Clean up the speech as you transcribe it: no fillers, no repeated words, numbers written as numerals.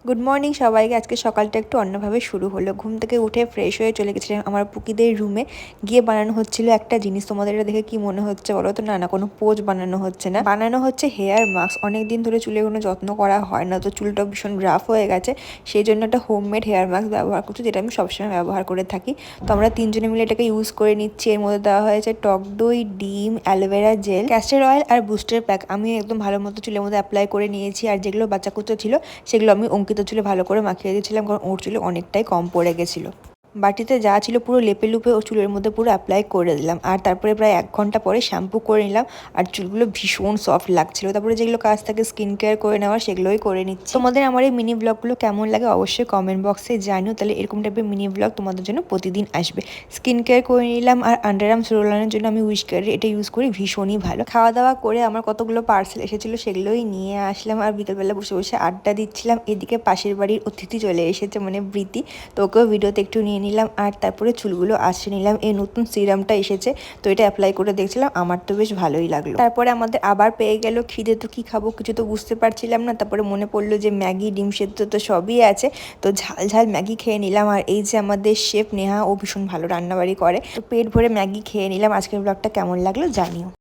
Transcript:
Good morning সবাইকে। আজকে সকালটা একটু অন্যভাবে শুরু হলো। ঘুম থেকে উঠে ফ্রেশ হয়ে চলে গেছিলাম আমার পুকিদের রুমে। গিয়ে বানানো হচ্ছিল একটা জিনিস। তোমাদের এটা দেখে কি মনে হচ্ছে বলো তো? না কোনো পোজ বানানো হচ্ছে না, বানানো হচ্ছে হেয়ার মাস্ক। অনেকদিন ধরে চুলের কোনো যত্ন করা হয় না, তো চুলটা ভীষণ রাফ হয়ে গেছে। সেই জন্য একটা হোমমেড হেয়ার মাস্ক ব্যবহার করছি, যেটা আমি সবসময় ব্যবহার করে থাকি। তো আমরা তিনজনে মিলে এটাকে ইউজ করে নিচ্ছি। এর মধ্যে দেওয়া হয়েছে টক দই, ডিম, অ্যালোভেরা জেল, ক্যাস্টর অয়েল আর বুস্টার প্যাক। আমি একদম ভালো মতো চুলের মধ্যে অ্যাপ্লাই করে নিয়েছি। আর যেগুলো বাচ্চা কুচো ছিল সেগুলো আমি অঙ্কিত চুলে ভালো করে মাখিয়ে দিয়েছিলাম, কারণ ওর চুলে অনেকটাই কম পড়ে গেছিলো। বাটিতে যা ছিল পুরো লেপে লুপে ওর চুলের মধ্যে পুরো অ্যাপ্লাই করে দিলাম। আর তারপরে প্রায় 1 ঘন্টা পরে শ্যাম্পু করে নিলাম। আর চুলগুলো ভীষণ সফট লাগছিল। তারপরে যেগুলো কাজ থাকে স্কিন কেয়ার করে নেওয়ার, সেগুলোই করে নিচ্ছি। তোমাদের আমার এই মিনি ব্লগগুলো কেমন লাগে অবশ্যই কমেন্ট বক্সে জানিও। তাহলে এরকম টাইপের মিনি ব্লগ তোমাদের জন্য প্রতিদিন আসবে। স্কিন কেয়ার করে নিলাম। আর আন্ডার আর্মস রোলানোর জন্য আমি উইশ কেয়ারের এটা ইউজ করি, ভীষণই ভালো। খাওয়া দাওয়া করে আমার কতগুলো পার্সেল এসেছিলো, সেগুলোই নিয়ে আসলাম। আর বিকেলবেলা বসে বসে আড্ডা দিচ্ছিলাম। এদিকে পাশের বাড়ির অতিথি চলে এসেছে, মানে প্রীতি। তো ওকেও ভিডিওতে একটু নিয়ে নিলাম। আর তারপরে চুলগুলো আঁচড়ে নিলাম। এই নতুন সিরামটা এসেছে, তো এটা অ্যাপ্লাই করে দেখছিলাম, আমার তো বেশ ভালোই লাগলো। তারপরে আমাদের আবার পেয়ে গেল খিদে। তো কি খাবো কিছু তো বুঝতে পারছিলাম না। তারপরে মনে পড়লো যে ম্যাগি, ডিম সেদ্ধ তো সবই আছে, তো ঝাল ঝাল ম্যাগি খেয়ে নিলাম। আর এই যে আমাদের শেফ নেহা, ও ভীষণ ভালো রান্নাবাড়ি করে, তো পেট ভরে ম্যাগি খেয়ে নিলাম। আজকের ব্লগটা কেমন লাগলো জানিও।